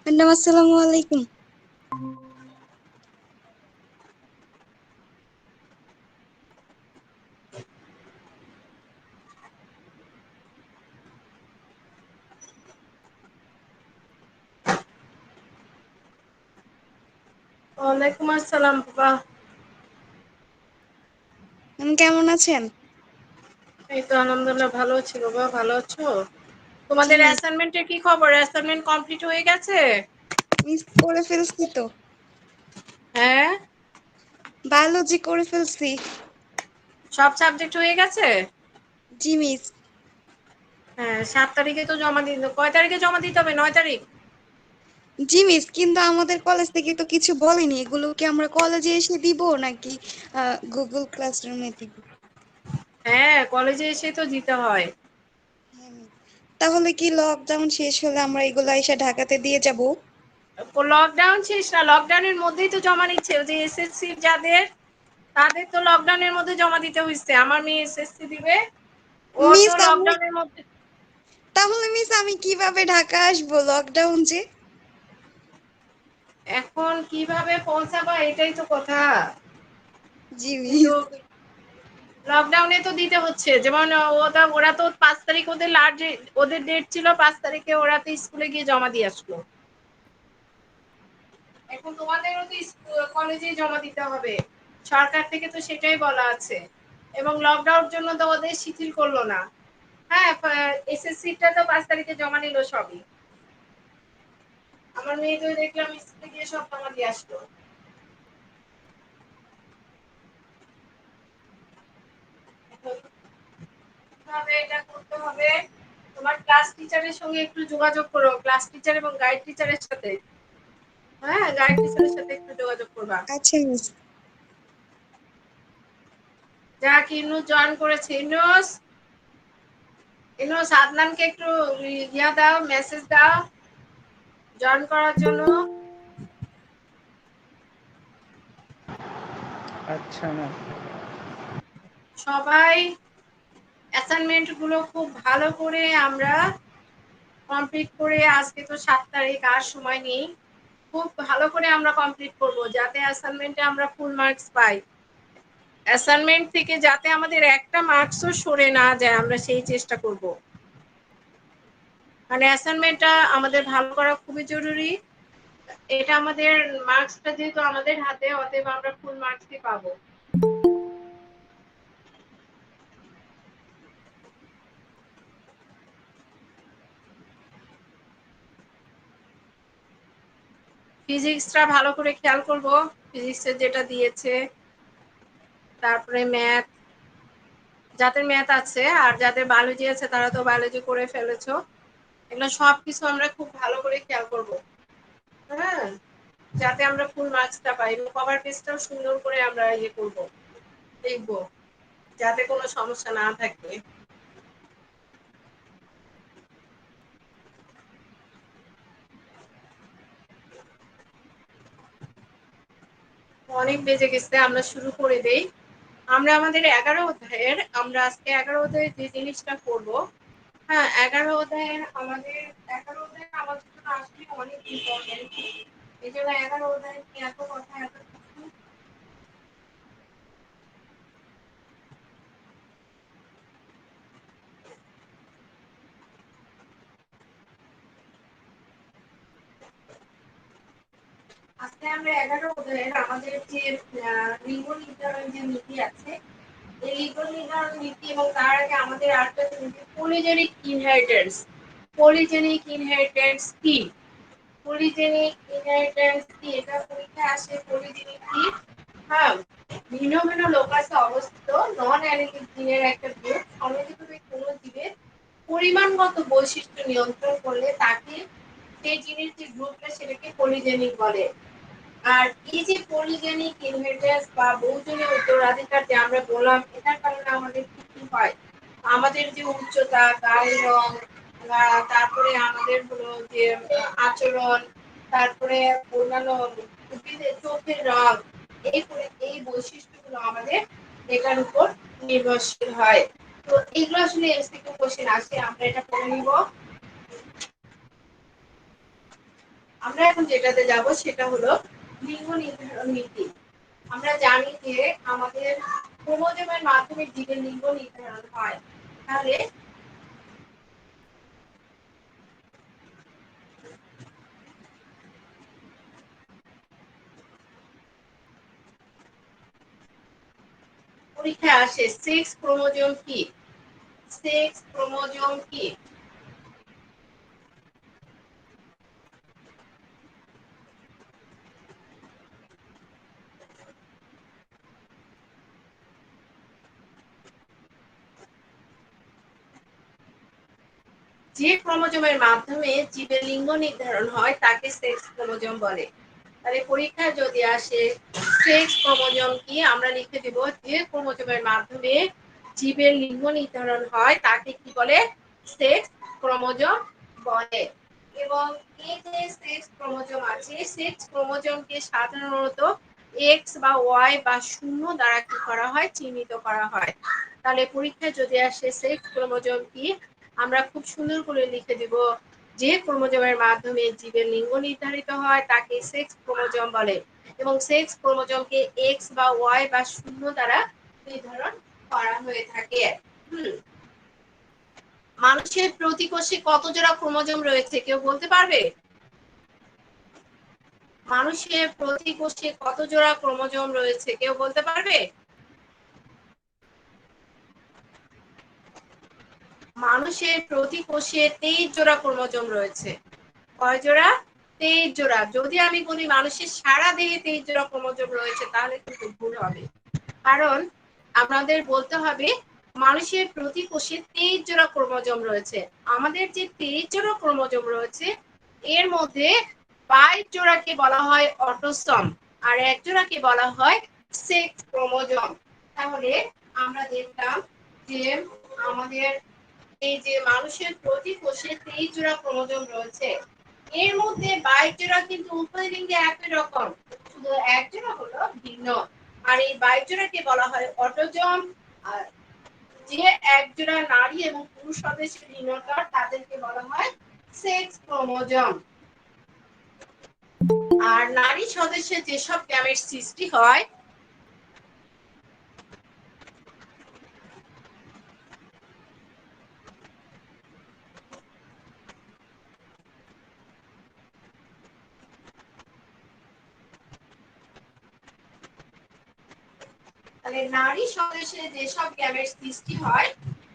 Madam আসসালামু আলাইকুম। ওয়ালাইকুম আসসালাম বাবা। কেমন আছেন? এই তো আলহামদুলিল্লাহ ভালো আছি বাবা, ভালো আছো? জি তোমাদের মিস। অ্যাসাইনমেন্টের কি খবর? অ্যাসাইনমেন্ট কমপ্লিট হয়ে গেছে? মিস করে ফেলছি তো। হ্যাঁ, বায়োলজি করে ফেলছি। সব সাবজেক্ট হয়ে গেছে? জি মিস। হ্যাঁ, 7 তারিখে তো জমা দিতে, কয় তারিখে জমা দিতে হবে? 9 তারিখ? জি মিস, কিন্তু আমাদের কলেজ থেকে তো কিছু বলেনি। এগুলো কি আমরা কলেজে এসে দিব নাকি গুগল ক্লাসরুমে দিব? হ্যাঁ, কলেজে এসে তো দিতে হয়। হ্যাঁ মিস। তাহলে কি লকডাউন শেষ হলে আমরা এগুলো এসে ঢাকাতে দিয়ে যাব? লকডাউন শেষ না, লকডাউনের মধ্যেই তো জমা নিচ্ছে। ওই যে এসএসসি যাদের, তাদের তো লকডাউনের মধ্যে জমা দিতে হয়েছে। আমার মেয়ে এসএসসি দিবে, ও তো মিস আমি লকডাউনের মধ্যে। তাহলে মিস আমি কিভাবে ঢাকা আসবো লকডাউন যে? এখন কিভাবে পৌঁছাবা এটাই তো কথা। জি কিন্তু মিস। লকডাউনে তো দিতে হচ্ছে। যেমন ওরা তো 5 তারিখ ওদের লাস্ট, ওদের ডেট ছিল 5 তারিখে, ওরা তো স্কুলে গিয়ে জমা দিয়ে আসলো। এখন তোমাদেরও তো কলেজে জমা দিতে হবে, সরকার থেকে তো সেটাই বলা আছে। এবং লকডাউনের জন্য তো ওদের শিথিল করলো না। হ্যাঁ, এসএসসিটা তো 5 তারিখে জমা নিল সবই। আমার মেয়ে তো দেখলাম স্কুলে গিয়ে সব জমা দিয়ে আসলো। কিভাবে এটা করতে হবে? তোমার ক্লাস টিচারের সঙ্গে একটু যোগাযোগ করো, ক্লাস টিচার এবং গাইড টিচারের সাথে। হ্যাঁ, গাইড টিচারের সাথে একটু যোগাযোগ করবা। আচ্ছা মিস। যাক, ইনুস জয়েন করেছে। ইনুস, ইনুস আদনানকে একটু ইয়া দাও, মেসেজ দাও জয়েন করার জন্য। আচ্ছা ম্যাম। সবাই অ্যাসাইনমেন্ট গুলো খুব ভালো করে আমরা কমপ্লিট করে, আজকে তো 7 তারিখ, আর সময় নেই। খুব ভালো করে আমরা কমপ্লিট করব যাতে অ্যাসাইনমেন্টে আমরা ফুল মার্কস পাই। অ্যাসাইনমেন্ট থেকে যাতে আমাদের একটা মার্কসও সরে না যায়, আমরা সেই চেষ্টা করব। মানে অ্যাসাইনমেন্টটা আমাদের ভালো করা খুবই জরুরি। এটা আমাদের মার্কসটা যেহেতু আমাদের হাতে, অতএব আমরা ফুল মার্কসই পাবো। ফিজিক্সটা ভালো করে খেয়াল করব, ফিজিক্সের যেটা দিয়েছে। তারপরে ম্যাথ, যাদের ম্যাথ আছে আর যাদের বায়োলজি আছে তারা তো বায়োলজি করে ফেলেছো। এগুলো সবকিছু আমরা খুব ভালো করে খেয়াল করব। হ্যাঁ, যাতে আমরা ফুল মার্কসটা পাই এবং কভার পেজটাও সুন্দর করে আমরা ইয়ে করব, দেখব, যাতে কোনো সমস্যা না থাকে। অনেক বেজে গেছে, আমরা শুরু করে দেই। আমরা আমাদের 11 অধ্যায়ের, আমরা আজকে 11 অধ্যায়ের যে জিনিসটা করব। হ্যাঁ, 11 অধ্যায়ের আমাদের, 11 অধ্যায় আমার জন্য আসলে অনেক ইম্পর্টেন্ট। এই জন্য 11 অধ্যায় নিয়ে এত কথা, এত কিছু। আজকে আমরা 11 অধ্যায়ের আমাদের যে লিঙ্গ নির্ধারণ যে নীতি আছে, এই লিঙ্গ নির্ধারণ নীতি এবং তার আগে আমাদের আরেকটা নীতি, পলিজেনিক ইনহেরিটেন্স। পলিজেনিক ইনহেরিটেন্স কি? পলিজেনিক ইনহেরিটেন্স কি এটা পরীক্ষায় আসে। পলিজেনিক কি? হ্যাঁ, ভিন্ন ভিন্ন লোকাসে অবস্থিত নন অ্যালিলিক জিনের একটা গ্রুপ সমযোজীভাবে কোনো জীবের পরিমাণগত বৈশিষ্ট্য নিয়ন্ত্রণ করলে তাকে, সেই জিনের যে গ্রুপটা সেটাকে পলিজেনিক বলে। আর এই যে পলিজেনিক ইনহেরিটেন্স বা বহুজনীয় উত্তরাধিকার যে আমরা বললাম, এটার কারণে আমাদের কি কি হয়? আমাদের যে উচ্চতা, গায়ের রং, তারপরে আমাদের হলো যে আচরণ, তারপরে অন্যান্য উদ্ভিদের চোখের রং, এই বৈশিষ্ট্যগুলো আমাদের এটার উপর নির্ভরশীল হয়। তো এগুলো আসলে এমসিকিউ কোশ্চেন আসে, আমরা এটা পড়ে নিব। আমরা এখন যেটাতে যাব সেটা হলো লিঙ্গ নির্ধারণ নীতি। আমরা জানি যে আমাদের ক্রোমোজোমের মাধ্যমে জীবের লিঙ্গ নির্ধারণ হয়। তাহলে পরীক্ষায় আসে সেক্স ক্রোমোজোম কি? সেক্স ক্রোমোজোম কি? যে ক্রোমোজোমের মাধ্যমে জীবের লিঙ্গ নির্ধারণ হয় তাকে সেক্স ক্রোমোজোম বলে। তাহলে পরীক্ষায় যদি আসে সেক্স ক্রোমোজোম কি, আমরা লিখে দেব যে ক্রোমোজোমের মাধ্যমে জীবের লিঙ্গ নির্ধারণ হয় তাকে কি বলে? সেক্স ক্রোমোজোম বলে। এবং এই যে সেক্স ক্রোমোজোম আছে, সেক্স ক্রোমোজোমকে সাধারণত এক্স বা ওয়াই বা শূন্য দ্বারা কি করা হয়? চিহ্নিত করা হয়। তাহলে পরীক্ষায় যদি আসে সেক্স ক্রোমোজোম কি, আমরা খুব সুন্দর করে লিখে দিব যে ক্রোমোজোমের মাধ্যমে জীবের লিঙ্গ নির্ধারিত হয় তাকে সেক্স ক্রোমোজোম বলে এবং সেক্স ক্রোমোজোমকে এক্স বা ওয়াই বা শূন্য দ্বারা নির্ধারণ করা হয়ে থাকে। মানুষের প্রতি কোষে কত জোড়া ক্রোমোজোম রয়েছে কেউ বলতে পারবে? মানুষের প্রতি কোষে কত জোড়া ক্রোমোজোম রয়েছে কেউ বলতে পারবে? মানুষের প্রতি কোষে 23 জোড়া ক্রোমোজোম রয়েছে। কয় জোড়া? 23 জোড়া। যদি আমি বলি মানুষের সারা দেহে 23 জোড়া ক্রোমোজোম রয়েছে তাহলে কিন্তু ভুল হবে। কারণ আমাদের বলতে হবে মানুষের প্রতি কোষে 23 জোড়া ক্রোমোজোম রয়েছে। আমাদের যে 23 জোড়া ক্রোমোজোম রয়েছে এর মধ্যে 22 জোড়াকে বলা হয় অটোসম আর এক জোড়াকে বলা হয় সেক্স ক্রোমোজোম। তাহলে আমরা দেখলাম যে আমাদের এই যে মানুষের প্রতি কোষে 23 জোড়া ক্রোমোজোম রয়েছে, এর মধ্যে 22 জোড়া কিন্তু উভয় লিঙ্গে একই রকম, শুধু এক জোড়া হলো ভিন্ন। আর এই 22 জোড়াকে বলা হয় অটোজোম। আর যে এক জোড়া নারী এবং পুরুষ সদস্যের ভিন্নতা তাদেরকে বলা হয় সেক্স ক্রোমোজোম। আর নারী সদস্যের যেসব গ্যামেট সৃষ্টি হয় তাহলে নারী সদস্যের যেসব গ্যামেট সৃষ্টি হয়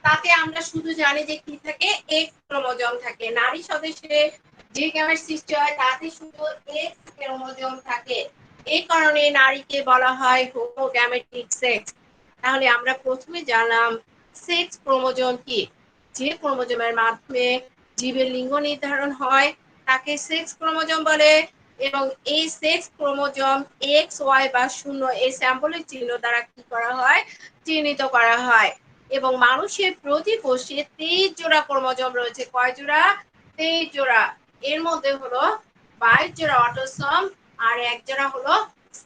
তাতে আমরা শুধু জানি যে কি থাকে? এক্স ক্রোমোজোম থাকে। নারী সদস্যে যে গ্যামেট সৃষ্টি হয় তাতে শুধু এক্স ক্রোমোজোম থাকে। এই কারণে নারীকে বলা হয় হোমোগ্যামেটিক সেক্স। তাহলে আমরা প্রথমে জানলাম সেক্স ক্রোমোজোম কি। যে ক্রোমোজোমের মাধ্যমে জীবের লিঙ্গ নির্ধারণ হয় তাকে সেক্স ক্রোমোজোম বলে এবং এই সেক্স ক্রোমোজোম এক্স ওয়াই বা শূন্য এই স্যাম্পলের চিহ্ন দ্বারা কি করা হয়? চিহ্নিত করা হয়। এবং মানুষের প্রতি কোষে 23 জোড়া ক্রোমোজোম রয়েছে। কয় জোড়া? 23 জোড়া। এর মধ্যে হলো 22 জোড়া অটোসম আর এক জোড়া হলো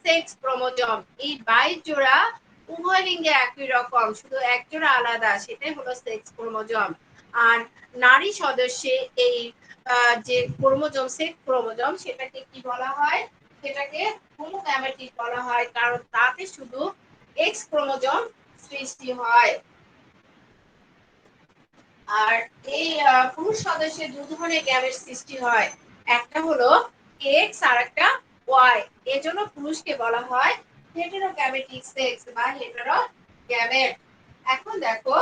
সেক্স ক্রোমোজোম। এই 22 জোড়া উভয় লিঙ্গে একই রকম, শুধু এক জোড়া আলাদা, সেটাই হলো সেক্স ক্রোমোজোম। আর নারী সদস্যে এই যে ক্রোমোজোম সেক্স ক্রোমোজোম সেটাকে কি বলা হয়? সেটাকে হোমোগ্যামেটিক বলা হয়, কারণ তাতে শুধু এক্স ক্রোমোজোম সৃষ্টি হয়। আর এই পুরুষ সদস্যের দু ধরনের গ্যামেট সৃষ্টি হয়, একটা হলো এক্স আর একটা ওয়াই। এজন্য পুরুষকে বলা হয় হেটেরোগ্যামেটিক সেক্স বা হেটেরোগ্যামেট। এখন দেখো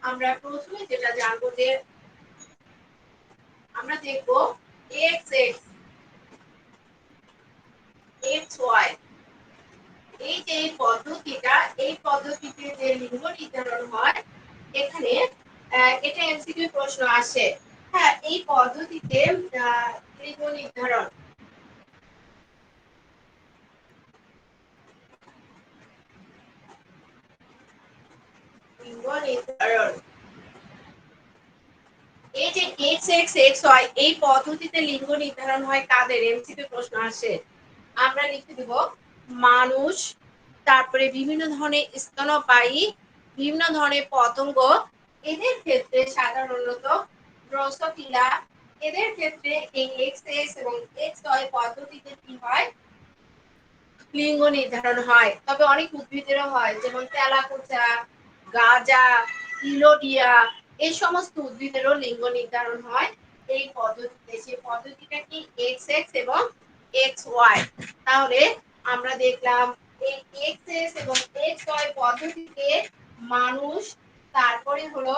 আমরা প্রথমে যেটা জানবো যে আমরা দেখব এক্স এক্স এক্স ওয়াই। এই যে পদ্ধতিটা, এই পদ্ধতিতে যে লিঙ্গ নির্ধারণ হয় এখানে এটা এমসিকিউ প্রশ্ন আসে। হ্যাঁ, এই পদ্ধতিতে লিঙ্গ নির্ধারণ লিঙ্গ নির্ধারণ এই যে এক্স এক্স এক্স ওয়াই এই পদ্ধতিতে লিঙ্গ নির্ধারণ হয় কাদের? এমসিকিউ প্রশ্ন আসে। আমরা লিখে দেব মানুষ, তারপরে বিভিন্ন ধরনের স্তন্যপায়ী, বিভিন্ন ধরনের পতঙ্গ, এদের ক্ষেত্রে সাধারণত ড্রসোফিলা, এদের ক্ষেত্রে এই এক্স এবং এক্স ওয়াই পদ্ধতিতে কি হয়, লিঙ্গ নির্ধারণ হয়। তবে অনেক উদ্ভিদেরও হয়, যেমন তেলাকুচা, গাঁজা, ইলোডিয়া, এই সমস্ত উদ্ভিদেরও লিঙ্গ নির্ধারণ হয় এই পদ্ধতিতে। সেই পদ্ধতিটা কি, এক্স এক্স এবং এক্স ওয়াই। তাহলে আমরা দেখলাম এই এক্স এক্স এবং এক্স ওয়াই পদ্ধতিতে মানুষ, তারপরে হলো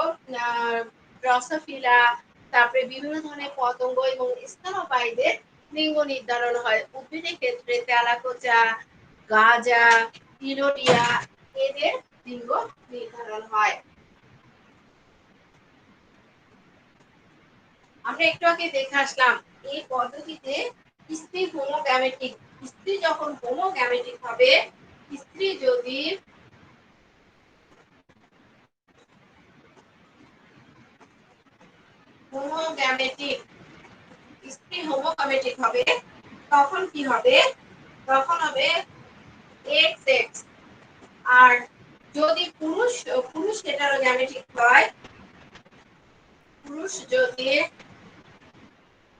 ড্রসোফিলা, তারপরে বিভিন্ন ধরনের পতঙ্গ এবং স্তন্যপায়ীদের লিঙ্গ নির্ধারণ হয়। উদ্ভিদের ক্ষেত্রে তেলাকুচা, গাঁজা, ইলোডিয়া, এদের লিঙ্গ নির্ধারণ হয়। আমরা একটু আগে দেখে আসলাম এই পদ্ধতিতে স্ত্রী হোমোগ্যামেটিক। স্ত্রী যখন হোমোগ্যামেটিক হবে, স্ত্রী যদি হোমোগ্যামেটিক, স্ত্রী হোমোগ্যামেটিক হবে, তখন কি হবে, তখন হবে এক্স এক্স। আর যদি পুরুষ পুরুষ হেটারোগ্যামেটিক হয়, পুরুষ যদি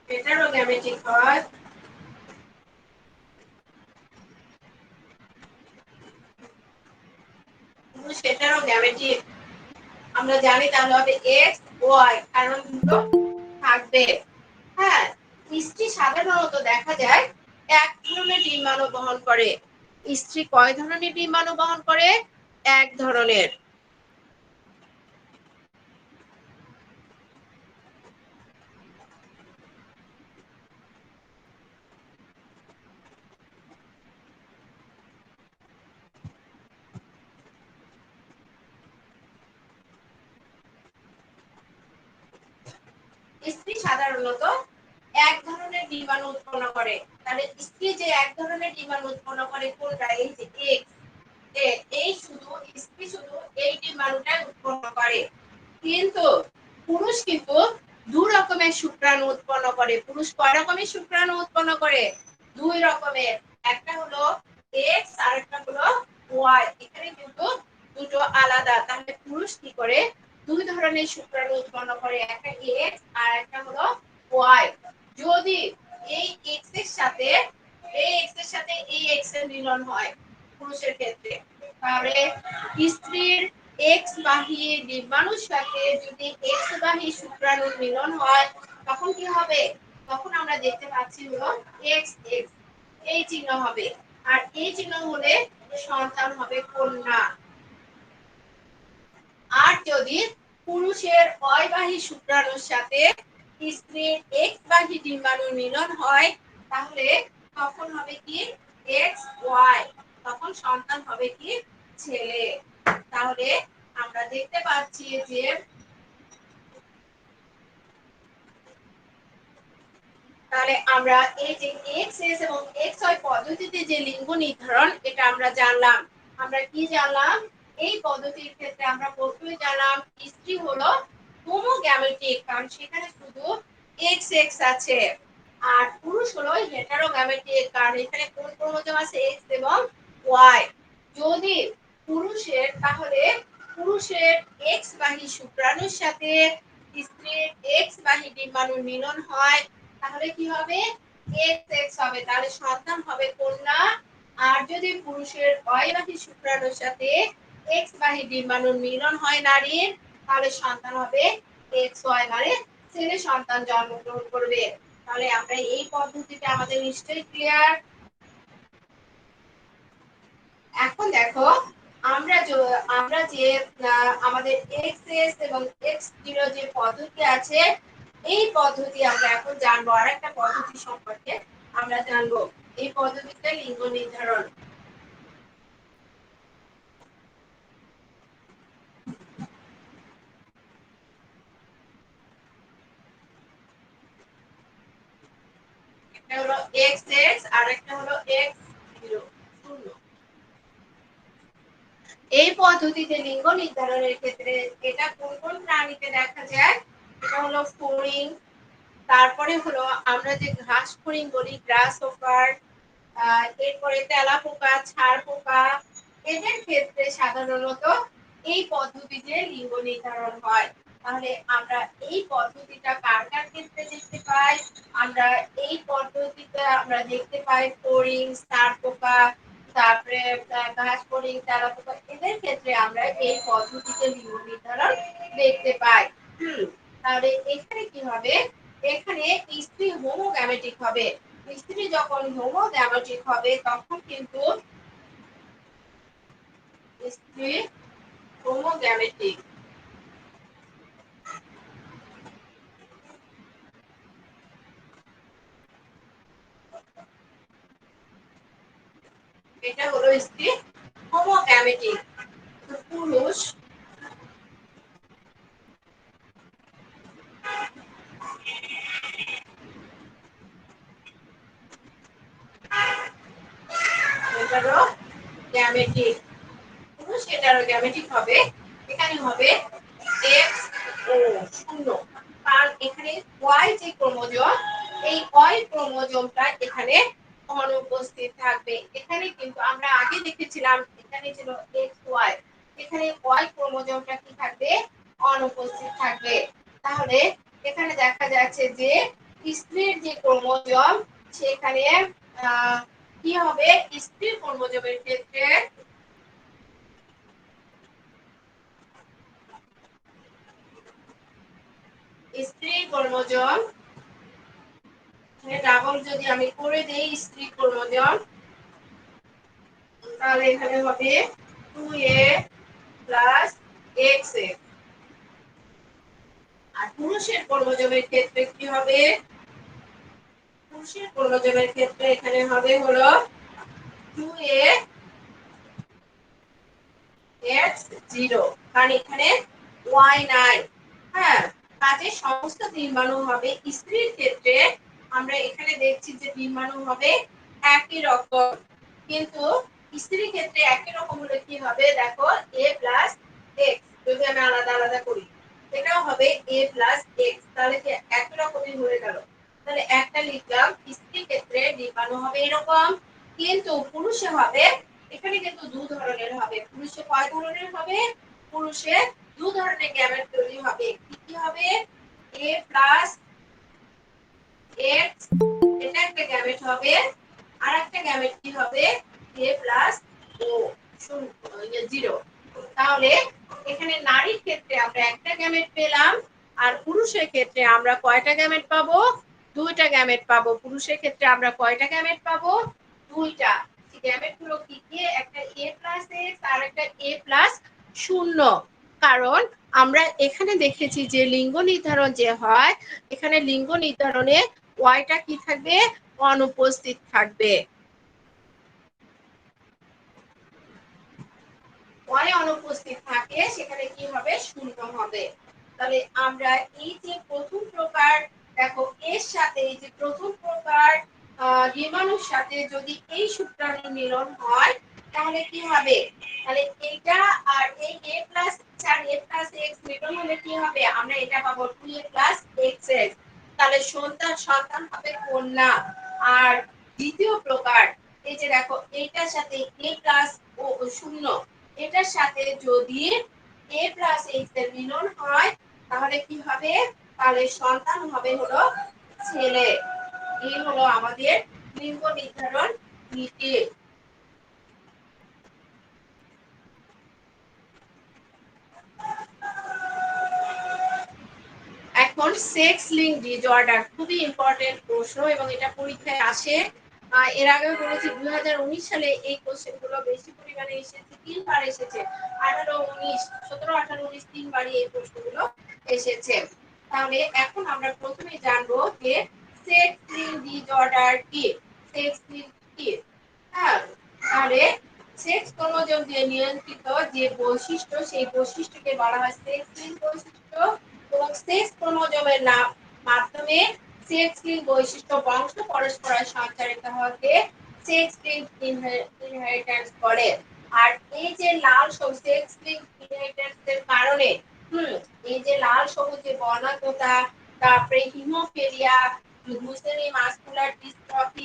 হেটারোগ্যামেটিক হয়, পুরুষ হেটারোগ্যামেটিক আমরা জানি তাহলে হবে এক্স ওয়াই, কারণ দুটো থাকবে। হ্যাঁ, স্ত্রী সাধারণত দেখা যায় এক ধরনের ডিম্বাণু বহন করে। স্ত্রী কয় ধরনের ডিম্বাণু বহন করে? এক ধরনের। স্ত্রী সাধারণত এক ধরনের ডিম্বাণু উৎপন্ন করে। তাহলে স্ত্রী যে এক ধরনের ডিম্বাণু উৎপন্ন করে কোনটা, এই যে এক্স, এই শুধু স্ত্রী শুধু এই ডিম্বাণুটাই উৎপন্ন করে। কিন্তু পুরুষ কিন্তু দুই রকমের শুক্রাণু উৎপন্ন করে। পুরুষ কয় রকমের শুক্রাণু উৎপন্ন করে? দুই রকমের। একটা হলো এক্স আর একটা হলো ওয়াই। এখানে কিন্তু দুটো আলাদা। তাহলে পুরুষ কি করে, দুই ধরনের শুক্রাণু উৎপন্ন করে, একটা এক্স আর একটা হলো ওয়াই। যদি এই এক্স এর সাথে এই এক্স এর মিলন হয় পুরুষের ক্ষেত্রে, তাহলে স্ত্রীর এক্স বাহী ডিম্বাণুর সাথে যদি এক্স বাহী শুক্রাণুর মিলন হয়, তখন কি হবে, তখন আমরা দেখতে পাচ্ছি হলো এক্স এক্স, এই চিহ্ন হবে। আর এই চিহ্ন হলে সন্তান হবে কন্যা। আর যদি পুরুষের অয়বাহী শুক্রাণুর সাথে স্ত্রীর এক্স বাহী ডিম্বাণুর মিলন হয়, তাহলে তখন হবে কি, এক্স ওয়াই, তখন সন্তান হবে কি, ছেলে। তাহলে আমরা দেখতে পাচ্ছি যে তাহলে আমরা এই যে এক্স এস এবং এক্স ওয়াই পদ্ধতিতে যে লিঙ্গ নির্ধারণ, এটা আমরা জানলাম। আমরা কি জানলাম, এই পদ্ধতির ক্ষেত্রে আমরা প্রথমে জানলাম স্ত্রী হলো হোমোগ্যামেটিক, কারণ সেখানে শুধু এক্স এক্স আছে। আর পুরুষ হলো হেটারোগ্যামেটিক, কারণ এখানে কোন ক্রোমোজোম আছে, এক্স এবং ওয়াই। যদি পুরুষের, তাহলে পুরুষের এক্স বাহী শুক্রাণুর সাথে স্ত্রীর এক্স বাহী ডিম্বাণুর মিলন হয়, তাহলে কি হবে, এক্স এক্স হবে, তাহলে সন্তান হবে কন্যা। আর যদি পুরুষের অয়বাহী শুক্রাণুর সাথে এক্স বাহী ডিম্বাণুর মিলন হয় নারীর, তাহলে সন্তান হবে এক্স ওয়াই, মানে ছেলে সন্তান জন্মগ্রহণ করবে। তাহলে আমরা এই পদ্ধতিটা আমাদের নিশ্চয়ই ক্লিয়ার। এখন দেখো, আমরা যে আমাদের এক্স এস এবং এক্স জিরো যে পদ্ধতি আছে, এই পদ্ধতি আমরা এখন জানবো আর একটা পদ্ধতি সম্পর্কে আমরা জানবো, এই পদ্ধতিটা লিঙ্গ নির্ধারণ। একটা হলো এক্স এক্স আর একটা হলো এক্স জিরো, শূন্য। এই পদ্ধতিতে লিঙ্গ নির্ধারণের ক্ষেত্রে এটা কোন কোন প্রাণীতে দেখা যায়, এটা হলো ফড়িং, তারপরে হলো আমরা যে ঘাস ফড়িং বলি, গ্রাস হোপার, এরপরে তেলা পোকা, ছাড় পোকা, এদের ক্ষেত্রে সাধারণত এই পদ্ধতিতে লিঙ্গ নির্ধারণ হয়। তাহলে আমরা এই পদ্ধতিটা কার কার ক্ষেত্রে দেখতে পাই? আমরা এই পদ্ধতিতে আমরা দেখতে পাই ফড়িং, স্টার পোকা, তারপরে ঘাস ফড়িং, চারা পোকা, এদের ক্ষেত্রে আমরা এই পদ্ধতিতে লিঙ্গ নির্ধারণ দেখতে পাই। তাহলে এখানে কি হবে? এখানে স্ত্রী হোমোগ্যামেটিক হবে। স্ত্রী যখন হোমোগ্যামেটিক হবে তখন কিন্তু স্ত্রী হোমোগ্যামেটিক। এটা হলো স্ত্রী হোমোগ্যামেটিক। পুরুষ হেটারোগ্যামেটিক। পুরুষ হেটারোগ্যামেটিক হবে। এখানে হবে এক্স ও শূন্য, কারণ এখানে ওয়াই যে ক্রোমোজোম, এই ওয়াই ক্রোমোজোমটা এখানে অনুপস্থিত থাকবে। এখানে কিন্তু আমরা আগে দেখেছিলাম এখানে ছিল এক্স ওয়াই, এখানে ওয়াই ক্রোমোজোমটা কি থাকবে? অনুপস্থিত থাকবে। তাহলে এখানে দেখা যাচ্ছে যে স্ত্রীর যে ক্রোমোজোম সেখানে কি হবে? স্ত্রীর ক্রোমোজোমের ক্ষেত্রে স্ত্রী ক্রোমোজোম ডাবল যদি আমি করে দেই স্ত্রী ক্রোমোজোম, তাহলে এখানে হবে 2a প্লাস xa। আর পুরুষের ক্রোমোজোমের ক্ষেত্রে কি হবে? পুরুষের ক্রোমোজোমের ক্ষেত্রে এখানে হবে হলো 2a x0, কারণ এখানে y নাই। হ্যাঁ, কাজে সমস্ত ডিম্বাণু হবে স্ত্রীর ক্ষেত্রে আমরা এখানে দেখছি যে ডিম্বাণু হবে একই রকম, কিন্তু স্ত্রীর ক্ষেত্রে একই রকম হলে কি হবে? দেখো a প্লাস x, যদি আমি আলাদা আলাদা করি এটাও হবে a প্লাস x, তাহলে কি একই রকমই হয়ে গেল। তাহলে একটা লিখলাম স্ত্রীর ক্ষেত্রে ডিম্বাণু হবে এরকম, কিন্তু পুরুষে হবে এখানে কিন্তু দু ধরনের হবে। পুরুষে কয় ধরনের হবে? পুরুষে দু ধরনের গ্যামেট তৈরি হবে। কি কি হবে? a প্লাস x, এটা একটা গ্যামেট হবে। আর একটা গ্যামেট কি হবে? a plus o, 0। তাহলে এখানে নারীর ক্ষেত্রে আমরা একটা গ্যামেট পেলাম, আর পুরুষের ক্ষেত্রে আমরা কয়টা গ্যামেট পাবো? দুইটা গ্যামেট পাবো। পুরুষের ক্ষেত্রে আমরা কয়টা গ্যামেট পাবো? দুইটা। গ্যামেট গুলো কি কি? একটা a প্লাস x আর একটা a প্লাস 0। কারণ আমরা এখানে দেখেছি যে লিঙ্গ নির্ধারণ যে হয়, এখানে লিঙ্গ নির্ধারণে ওয়াইটা কি থাকবে? অনুপস্থিত থাকবে। ওয়াই অনুপস্থিত থাকে সেখানে কি হবে? 0 হবে। তাহলে আমরা এই যে প্রথম প্রকার, দেখো এর সাথে এই যে প্রথম প্রকার ডিম্বাণুর সাথে যদি এই শুক্রাণু মিলন হয় তাহলে কি হবে? তাহলে এটা আর এই a প্লাস আর a প্লাস x মিলন হলে কি হবে? আমরা এটা পাবো 2a প্লাস xx। তাহলে সন্তান হবে কন্যা। আর দ্বিতীয় প্রকার এই যে দেখো এইটার সাথে a প্লাস ও 0, এটার সাথে যদি a প্লাস x এর মিলন হয় তাহলে কি হবে? তাহলে সন্তান হবে হলো ছেলে। এই হলো আমাদের লিঙ্গ নির্ধারণ নীতি। এখন সেক্স লিঙ্ক ডিসঅর্ডার খুবই ইম্পর্টেন্ট প্রশ্ন এবং এটা পরীক্ষায় আসে। এর আগেও বলেছি 2019 সালে এই কোশ্চেন গুলো বেশি পরিমাণে এসেছে, 3বার এসেছে। 18, 19, 17, 18, 19 3বারই এই প্রশ্নগুলো এসেছে। তাহলে এখন আমরা প্রথমে জানবো যে সেক্স লিঙ্ক ডিসঅর্ডার কি। সেক্স লিঙ্ক কি? হ্যাঁ, তাহলে সেক্স ক্রোমোজোম দিয়ে নিয়ন্ত্রিত যে বৈশিষ্ট্য সেই বৈশিষ্ট্যকে বলা হয় সেক্স লিঙ্ক বৈশিষ্ট্য। এবং সেক্স ক্রোমোজোমের মাধ্যমে সেক্স লিঙ্ক বৈশিষ্ট্য বংশ পরস্পর সঞ্চারিত হতে সেক্স লিঙ্ক ইনহেরিটেন্স করে। আর এই যে লাল সেক্স লিঙ্ক ইনহেরিটেন্সের কারণে এই যে লাল সবুজে বর্ণাঢ্যতা, তারপরে হিমোফিলিয়া, গ্লুসেমি মাসকুলার ডিস্ট্রফি,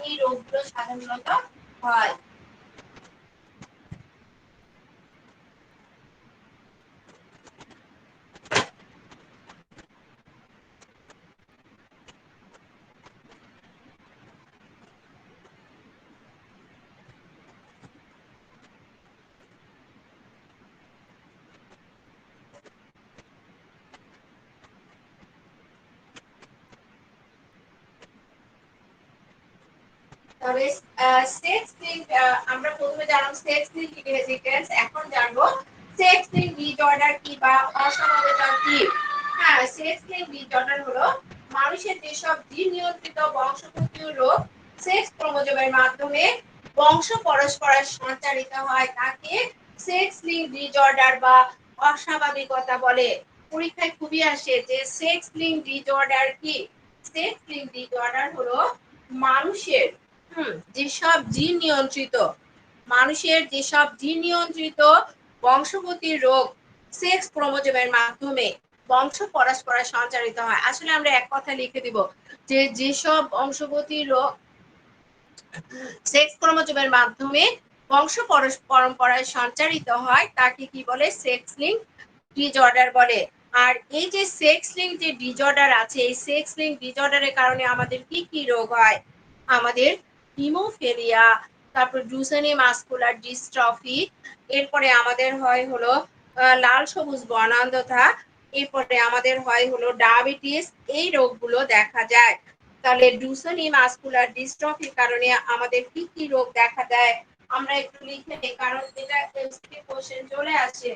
এই রোগগুলো সাধারণত হয়। তবে সেক্স লিঙ্ক আমরা প্রথমে জানলাম সেক্স লিঙ্ক ইনহেরিটেন্স, এখন জানবো সেক্স লিঙ্ক ডিসঅর্ডার কি বা অসমতা কি। হ্যাঁ, সেক্স লিঙ্ক ডিসঅর্ডার হলো মানুষের যেসব জিন নিয়ন্ত্রিত বংশগতীয় রোগ সেক্স ক্রোমোজোমের মাধ্যমে বংশ পরস্পরে সঞ্চারিত হয় তাকে সেক্স লিঙ্ক ডিসঅর্ডার বা অস্বাভাবিকতা বলে। পরীক্ষায় খুবই আসে যে সেক্স লিঙ্ক ডিসঅর্ডার কি। সেক্স লিঙ্ক ডিসঅর্ডার হলো মানুষের যেসব জিন নিয়ন্ত্রিত বংশগতির রোগ সেক্স ক্রোমোজোমের মাধ্যমে বংশ পরস্পরে সঞ্চারিত হয়। আসলে আমরা এক কথা লিখে দিব যে যেসব বংশগতি রোগ সেক্স ক্রোমোজোমের মাধ্যমে বংশ পরম্পরায় সঞ্চারিত হয় তাকে কি বলে, সেক্স লিঙ্ক ডিসঅর্ডার বলে। আর এই যে সেক্স লিঙ্ক যে ডিসঅর্ডার আছে, এই সেক্স লিঙ্ক ডিসঅর্ডারের কারণে আমাদের কি কি রোগ হয়, আমাদের হিমোফিলিয়া, তারপর ডুচেনি মাসকুলার ডিস্ট্রফি, এরপরে আমাদের হয় হলো লাল সবুজ বর্ণান্ধতা, এরপরে আমাদের হয় হলো ডায়াবেটিস, এই রোগগুলো দেখা যায়। তাহলে ডুচেনি মাসকুলার ডিস্ট্রফির কারণে আমাদের কি কি রোগ দেখা দেয় আমরা একটু লিখে নিই, কারণ এটা এমসিকিউ কোশ্চেন চলে আসে।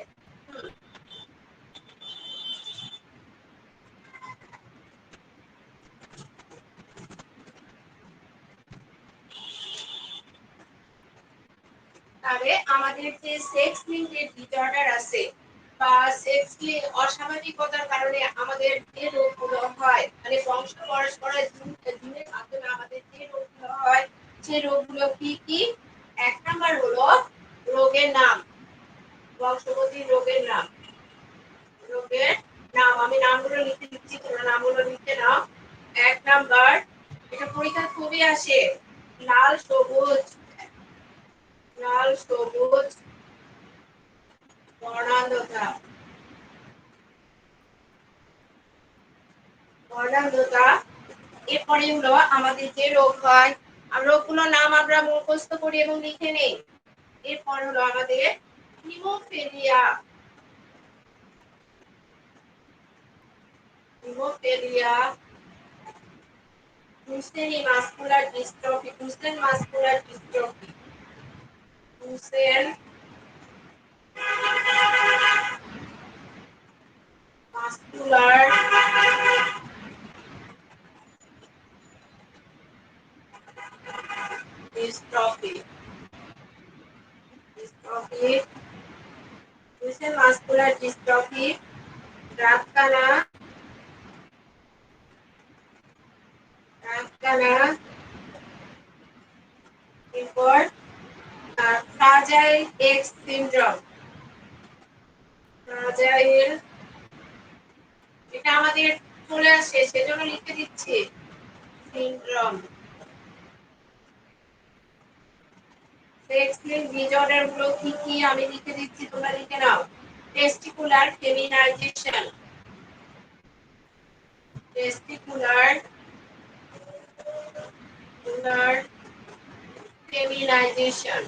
তাহলে আমাদের যে সেক্স লিঙ্কের ডিসঅর্ডার আছে বা সেক্স লিঙ্ক অস্বাভাবিকতার কারণে আমাদের যে রোগগুলো হয়, মানে বংশ পরস্পরের জিনের মাধ্যমে আমাদের যে রোগগুলো হয় সে রোগগুলো কি কি। এক নাম্বার হলো রোগের নাম, বংশগতির রোগের নাম। রোগের নাম আমি নামগুলো লিখে দিচ্ছি, তোমরা নামগুলো লিখে নাও। এক নাম্বার, এটা পরীক্ষা খুবই আসে, লাল সবুজ বর্ণান্ধতা। এরপরে হলো আমাদের যে রোগ হয়, রোগগুলোর নাম আমরা মুখস্থ করি এবং লিখে নেই। এরপর হলো আমাদের haemophilia, Duchenne muscular dystrophy, Duchenne muscular dystrophy, Duchenne muscular dystrophy, রাতকানা, এরপর ফ্রাজাইল এক্স সিনড্রোম, ফ্রাজাইল, এটা আমাদের চলে আসে সেজন্য লিখে দিচ্ছি সিনড্রোম। সেক্স লিঙ্ক ডিসঅর্ডার গুলো কি কি আমি লিখে দিচ্ছি, তোমরা লিখে নাও। Testicular feminisation, testicular feminisation,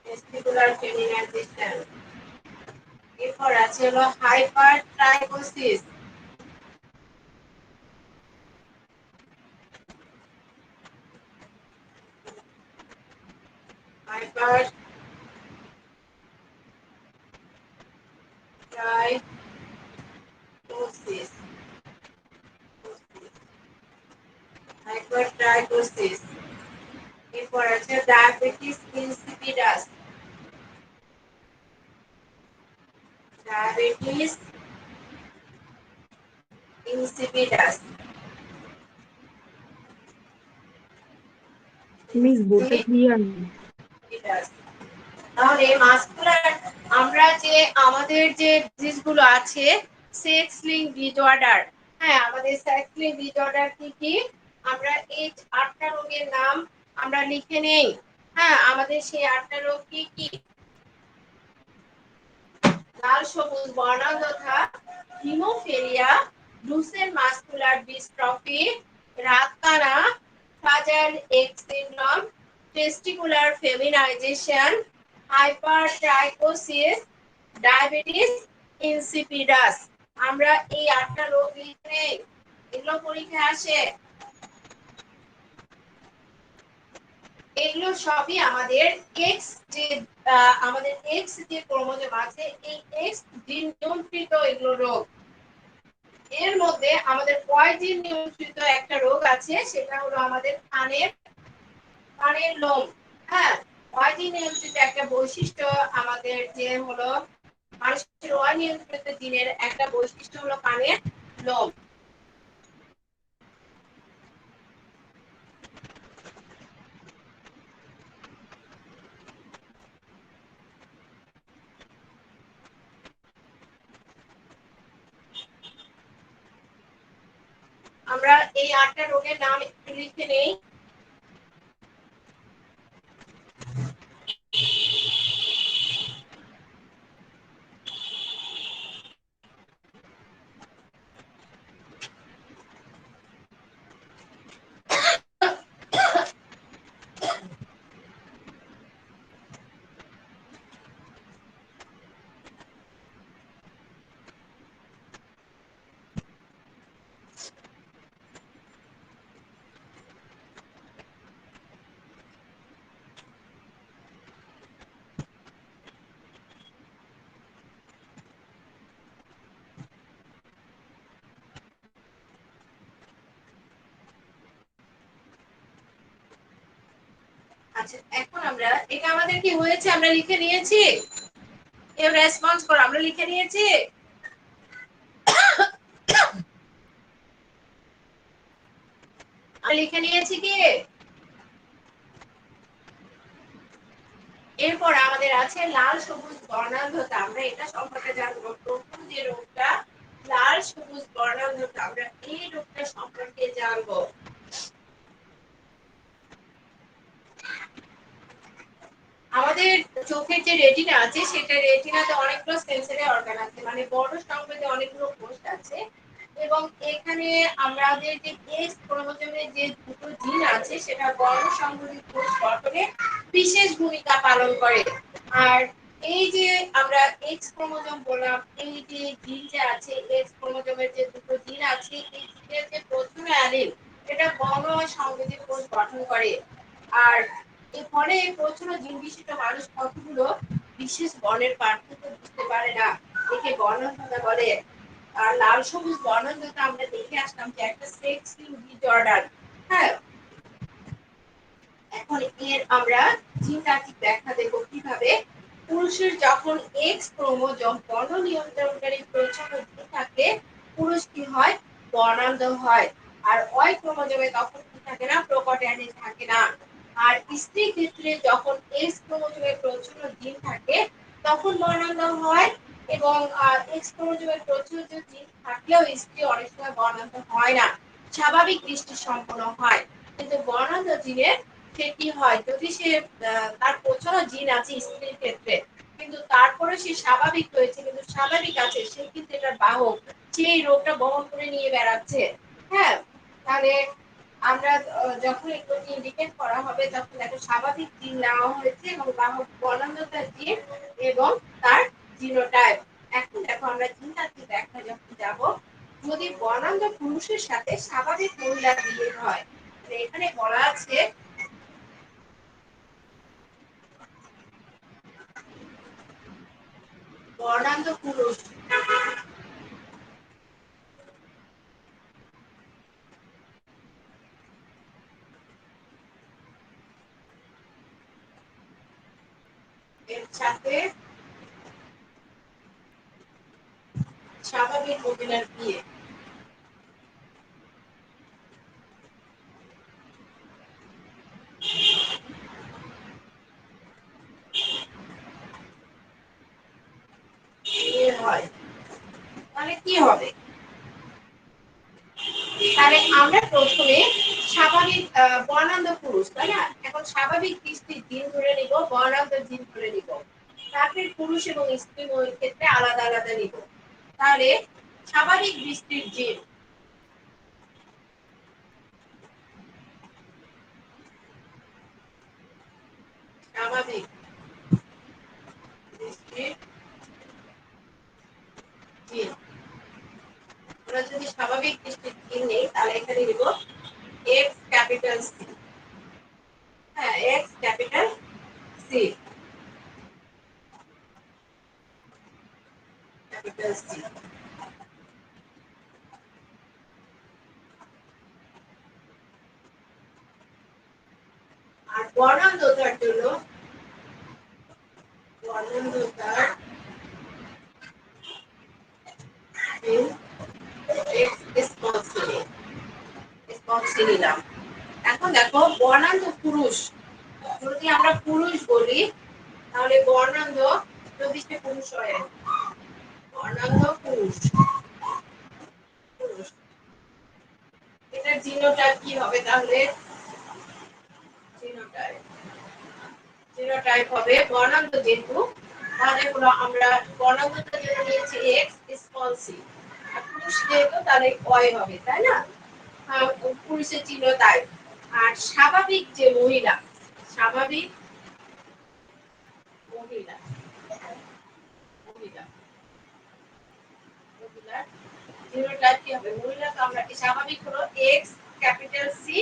testicular feminisation. এরপর আছে হলো হাইপার ট্রাইকোসিস, হাইপার ট্রাইকোসিস, হাইপারট্রাইকোসিস। এরপর আছে diabetes insipidus, diabetes insipidus. Miss বোর্ডটা ক্লিয়ার না। তাহলে মাসকুলার, আমরা যে আমাদের যে ডিজিজগুলো আছে সেক্স লিঙ্ক ডিসঅর্ডার, হ্যাঁ আমাদের সেক্স লিঙ্ক ডিসঅর্ডার কি কি, আমরা এই 8টা রোগের নাম আমরা লিখে নেই। হ্যাঁ, আমাদের সেই 8টা রোগ কি কি, লাল সবুজ বর্ণান্ধতা, হিমোফিলিয়া, ডুচেন মাসকুলার ডিস্ট্রফি, রাতকানা, fragile X syndrome, testicular feminisation, hypertrichosis, diabetes insipidus. আমরা এই 8টা রোগ লিখে নেই, এগুলো পরীক্ষায় আসে। এগুলো সবই আমাদের এক্স যে আমাদের এক্স যে ক্রোমোজোম আছে এই এক্স জিন নিয়ন্ত্রিত এগুলো রোগ। এর মধ্যে আমাদের কয় জিন নিয়ন্ত্রিত একটা রোগ আছে, সেটা হলো আমাদের কানের লোম। হ্যাঁ, কয় জিন নিয়ন্ত্রিত একটা বৈশিষ্ট্য আমাদের যে হলো মানুষের অনিয়ন্ত্রিত জিনের একটা বৈশিষ্ট্য হলো কানের লোম। আমরা এই 8টা রোগের নাম একটু লিখে নেই। আচ্ছা, এখন আমরা এটা আমাদের কি হয়েছে, আমরা লিখে নিয়েছি। কেউ রেসপন্স করো, আমরা লিখে নিয়েছি। আমরা লিখে নিয়েছি কি? এরপর আমাদের আছে লাল সবুজ বর্ণান্ধতা। আমরা এটা সম্পর্কে জানবো। প্রথম যে রোগটা লাল সবুজ বর্ণান্ধতা, আমরা এই রোগটা সম্পর্কে জানবো। আমাদের চোখের যে রেটিনা আছে, সেটা রেটিনাতে অনেকগুলো সেন্সরি অর্গান আছে, মানে বড় সংবেদে অনেকগুলো কোষ আছে। এবং এখানে আমাদের যে এক্স ক্রোমোজোমের যে দুটো জিন আছে, সেটা বড় সংবেদী কোষ গঠনে বিশেষ ভূমিকা পালন করে। আর এই যে আমরা এক্স ক্রোমোজোম বললাম, এই যে জিন যে আছে এক্স ক্রোমোজোমের যে দুটো জিন আছে, এই জিনের যে প্রথম অ্যালিল, এটা বড় সংবেদী কোষ গঠন করে। আর এই ফলে প্রচুর জিন বিশিষ্ট মানুষ কতগুলো বিশেষ বর্ণের পার্থক্য বুঝতে পারে না, একে বর্ণান্ধতা বলে। আর লাল সবুজ বর্ণান্ধতা আমরা দেখে আসলাম যে একটা সেক্স ডিসঅর্ডার। হ্যাঁ, এখন এর আমরা জিনতাত্ত্বিক ব্যাখ্যা দেব কিভাবে। পুরুষের যখন এক্স ক্রোমোজোম বর্ণ নিয়ন্ত্রণকারী প্রচন্ড জিন থাকে, পুরুষ কি হয়, বর্ণান্ধ হয়। আর ওয়াই ক্রোমোজোমে তখন কি থাকে না, প্রকট অ্যালিল থাকে না। আর স্ত্রী ক্ষেত্রে যখন এক্স ক্রোমোজোমে প্রচুর জিন থাকে, তখন বর্ণান্ধ হয়। এবং এক্স ক্রোমোজোমে প্রচুর জিন থাকলেও স্ত্রী অনেক সময় বর্ণান্ধ হয় না, স্বাভাবিক দৃষ্টি সম্পন্ন হয়। কিন্তু বর্ণান্ধ জিনের সে কি হয়, যদি সে তার প্রচুর জিন আছে স্ত্রীর ক্ষেত্রে, কিন্তু তারপরে সে স্বাভাবিক হয়েছে, কিন্তু স্বাভাবিক আছে, সে কিন্তু এটার বাহক, সেই রোগটা বহন করে নিয়ে বেড়াচ্ছে। হ্যাঁ, তাহলে আমরা যখন এগুলোকে ইন্ডিকেট করা হবে, তখন একটা স্বাভাবিক জিন নেওয়া হয়েছে এবং বাহক বর্ণান্ধতার জিন এবং তার জিনোটাইপ। এখন দেখো আমরা জিনতাত্ত্বিক ব্যাখ্যা যখন যাব, যদি বর্ণান্ধ পুরুষের সাথে স্বাভাবিক মহিলার বিয়ে হয়, এখানে বলা আছে বর্ণান্ধ পুরুষ এর সাথে স্বাভাবিক মহিলার বিয়ে, বিয়ে হয়, তাহলে কি হবে? তাহলে আমরা প্রথমে স্বাভাবিক বর্ণান্ধ পুরুষ, তাই না? এখন স্বাভাবিক দৃষ্টির জিন ধরে নিব, বর্ণান্ধ জিন ধরে নিব, তারপরে পুরুষ এবং স্ত্রী ক্ষেত্রে আলাদা আলাদা নিব। তাহলে স্বাভাবিক দৃষ্টির জিন, স্বাভাবিক দৃষ্টির জিন, আমরা যদি স্বাভাবিক দৃষ্টির নেই তাহলে এখানে দিব এক্স ক্যাপিটাল সি। হ্যাঁ, X capital C, capital C. আর বর্ণান্ধতার জন্য বর্ণান্ধতার নিলাম। এখন দেখো বর্ণান্ধ পুরুষ, যদি আমরা পুরুষ বলি তাহলে বর্ণান্ধ যদি সে পুরুষ হয়, বর্ণান্ধ পুরুষ, পুরুষ এটার জিনোটাইপ কি হবে তাহলে? জিনোটাইপ, জিনোটাইপ হবে বর্ণান্ধ যেহেতু, তাহলে হলো আমরা বর্ণান্ধতার জন্য নিয়েছি এক্স স্মল সি, আর পুরুষ যেহেতু তাহলে ওয়াই হবে, তাই না? পুরুষের চিহ্ন তাই। আর স্বাভাবিক যে মহিলা, স্বাভাবিক মহিলা, মহিলা, মহিলা জিনোটাইপ কি হবে? মহিলা তো আমরা স্বাভাবিক হলো এক্স ক্যাপিটাল সি,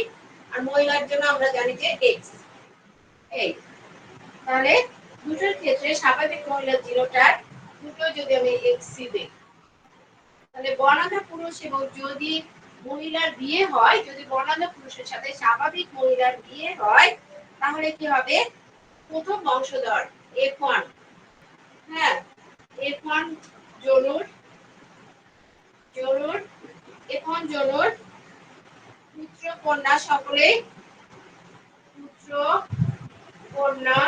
আর মহিলার জন্য আমরা জানি যে এক্স। এই তাহলে দুটোর ক্ষেত্রে স্বাভাবিক মহিলা জিনোটাইপ দুটো যদি আমি এক্স সি দিই, তাহলে বর্ণাঢ্য পুরুষ এবং যদি মহিলার বিয়ে হয়, যদি বর্ণাঢ্য পুরুষের সাথে স্বাভাবিক মহিলার বিয়ে হয়, তাহলে কি হবে? প্রথম বংশধর F1, হ্যাঁ, F1 জনুর, জনুর F1 জনুর পুত্র কন্যা সকলেই, পুত্র কন্যা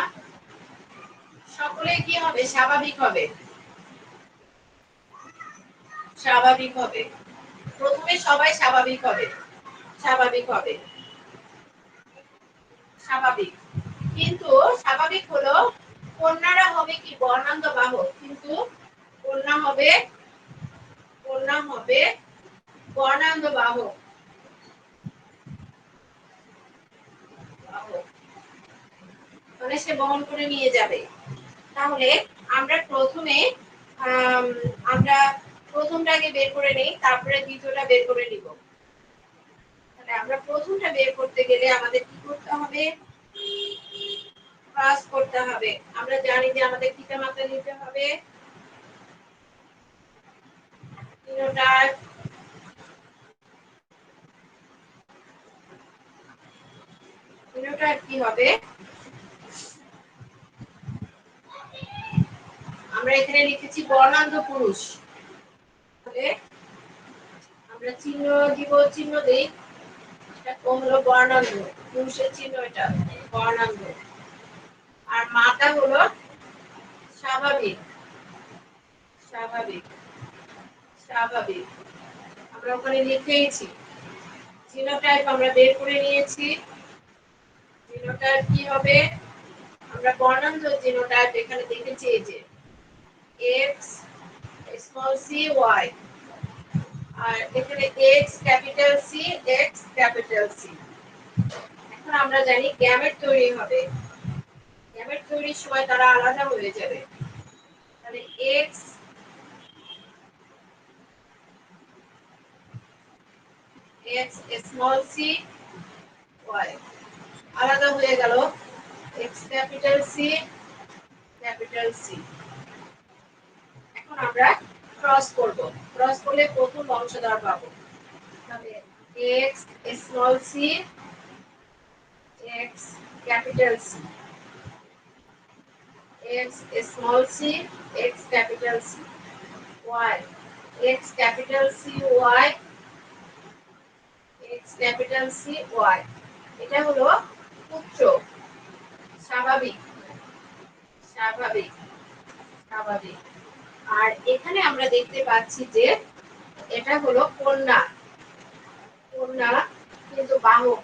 সকলেই কি হবে? স্বাভাবিক হবে, স্বাভাবিক হবে। প্রথমে সবাই স্বাভাবিক হবে, স্বাভাবিক হবে, স্বাভাবিক। কিন্তু স্বাভাবিক হলো কন্যারা হবে কি বর্ণান্ধ বাহক, কিন্তু কন্যা হবে, কন্যা হবে বর্ণান্ধ বাহক, বাহক মানে সে বহন করে নিয়ে যাবে। তাহলে আমরা প্রথমে আমরা প্রথমটাকে বের করে নেই, তারপরে দ্বিতীয়টা বের করে নিব। তাহলে আমরা প্রথমটা বের করতে গেলে আমাদের কি করতে হবে? ক্রস করতে হবে। আমরা জানি যে আমাদের কিটা মাত্রা নিতে হবে, জিনোটাইপ, জিনোটাইপ কি হবে? আমরা এখানে লিখেছি বর্ণান্ধ পুরুষ, তাহলে আমরা চিহ্ন দিব, চিহ্ন দেই, এটা হলো বর্ণান্ধ পুরুষের চিহ্ন, এটা বর্ণান্ধ। আর মাতা হলো স্বাভাবিক, স্বাভাবিক, স্বাভাবিক আমরা ওখানে লিখেইছি। জিনোটাইপ আমরা বের করে নিয়েছি, জিনোটাইপ কি হবে? আমরা বর্ণান্ধ জিনোটাইপ এখানে দেখেছি, এই যে এক্স স্মল সি ওয়াই, আর এখানে X capital C, X capital C. এখন আমরা জানি গ্যামেট তৈরি হবে, গ্যামেট তৈরির সময় তারা আলাদা হয়ে যাবে, তাহলে X X small C Y আলাদা হয়ে গেল, X capital C, capital C. এখন আমরা ক্রস করব, ক্রস করলে প্রথম বংশধর পাবো, তাহলে X small C, X capital C, X small C, X capital C, Y X capital C Y, X capital C Y. এটা হলো পুত্র, স্বাভাবিক, স্বাভাবিক, স্বাভাবিক। আর এখানে আমরা দেখতে পাচ্ছি যে এটা হলো কন্যা, কন্যা কিন্তু বাহক,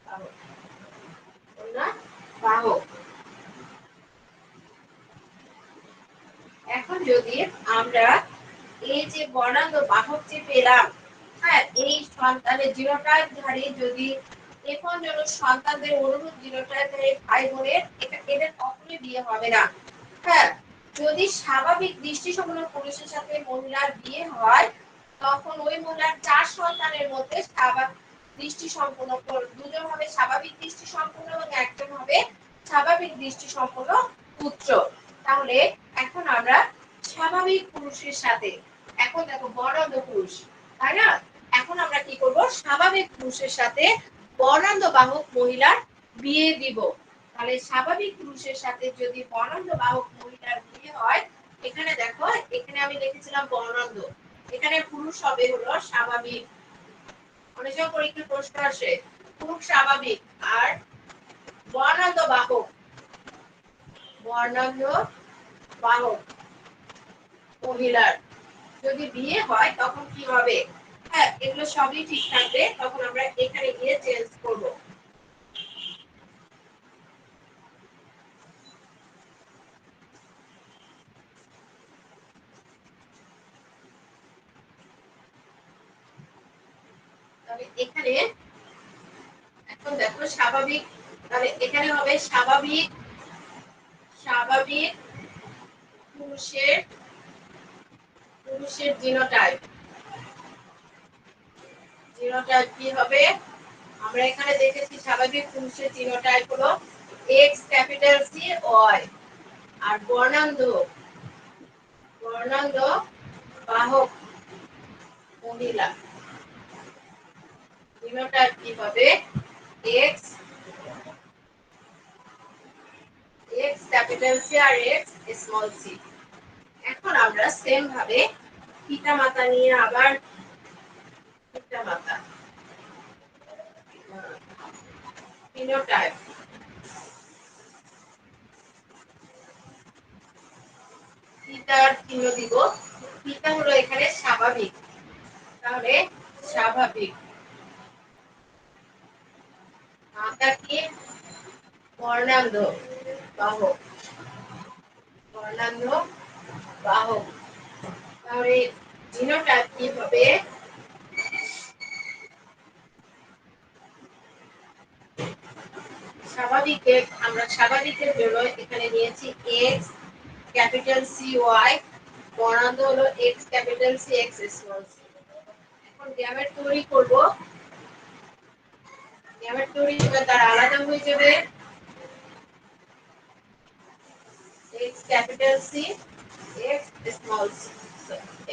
বাহক, কন্যা বাহক। এখন যদি আমরা এই যে বর্ণান্ধ বাহক যে পেলাম, হ্যাঁ, এই সন্তানের জিনোটাইপধারী যদি এখন যেন সন্তানদের অনুরূপ জিনোটাইপধারী ভাই বোনের এদের কখনোই বিয়ে হবে না। হ্যাঁ, যদি স্বাভাবিক দৃষ্টি সম্পন্ন পুরুষের সাথে মহিলার বিয়ে হয়, তখন ওই মহিলার 4 সন্তানের মধ্যে দৃষ্টি সম্পন্ন, দুজন হবে স্বাভাবিক দৃষ্টি সম্পন্ন এবং একজন হবে স্বাভাবিক দৃষ্টি সম্পন্ন পুত্র। তাহলে এখন আমরা স্বাভাবিক পুরুষের সাথে, এখন দেখো বর্ণান্ধ পুরুষ, তাই না? এখন আমরা কি করব, স্বাভাবিক পুরুষের সাথে বর্ণান্ধ বাহক মহিলার বিয়ে দিব। তাহলে স্বাভাবিক পুরুষের সাথে যদি বর্ণান্ধ বাহক মহিলার বিয়ে হয়, এখানে দেখো, এখানে আমি লিখেছিলাম বর্ণান্ধ, এখানে পুরুষ হবে হলো স্বাভাবিক। অনেক সময় পরীক্ষার প্রশ্ন আসে পুরুষ স্বাভাবিক আর বর্ণান্ধ বাহক, বর্ণান্ধ বাহক মহিলার যদি বিয়ে হয় তখন কি হবে? হ্যাঁ, এগুলো সবই ঠিক থাকবে, তখন আমরা এখানে গিয়ে চেঞ্জ করব। তবে এখানে এখন দেখো স্বাভাবিক, তাহলে এখানে হবে স্বাভাবিক, স্বাভাবিক পুরুষের, পুরুষের জিনোটাইপ, জিনোটাইপ কি হবে? আমরা এখানে দেখেছি স্বাভাবিক পুরুষের জিনোটাইপ হলো এক্স ক্যাপিটাল সি ওয়াই। আর বর্ণান্ধ, বর্ণান্ধ বাহক মহিলা জিনোটাইপ কি হবে? এক্স, এক্স ক্যাপিটাল সি আর এক্স স্মল সি। এখন আমরা সেম ভাবে পিতামাতা নিয়ে আবার পিতামাতা ফিনোটাইপ, পিতার চিহ্ন দিব, পিতা হলো এখানে স্বাভাবিক, তাহলে স্বাভাবিক, মাতা কি? বর্ণান্ধ বাহক, বর্ণান্ধ বাহক। তাহলে জিনোটাইপ কি হবে? স্বাভাবিকের, আমরা স্বাভাবিকের জন্য এখানে নিয়েছি এক্স ক্যাপিটাল সি ওয়াই, বর্ণান্ধ হলো X capital C X small C. এখন গ্যামেট তৈরি করব, গ্যামেট তৈরি করে তার আলাদা হয়ে যাবে X capital C X small C,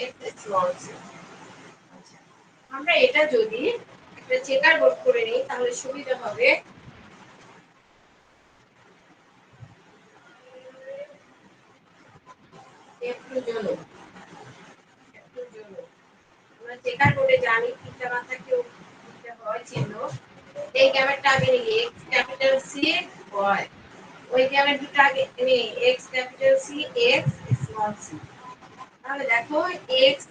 X small C. আমরা এটা যদি একটা চেকার বোর্ড করে নিই তাহলে সুবিধা হবে। একটু জন্য, একটু জন্য আমরা চেকার বোর্ডে জানি তিনটা মাথা কেউ দিতে হয় চিহ্ন। এই গ্যামেটটা আগে নিই এক্স ক্যাপিটাল সি ওয়াই, ওই গ্যামেট দুটো আগে নিই X capital C X small C. তাহলে দেখো X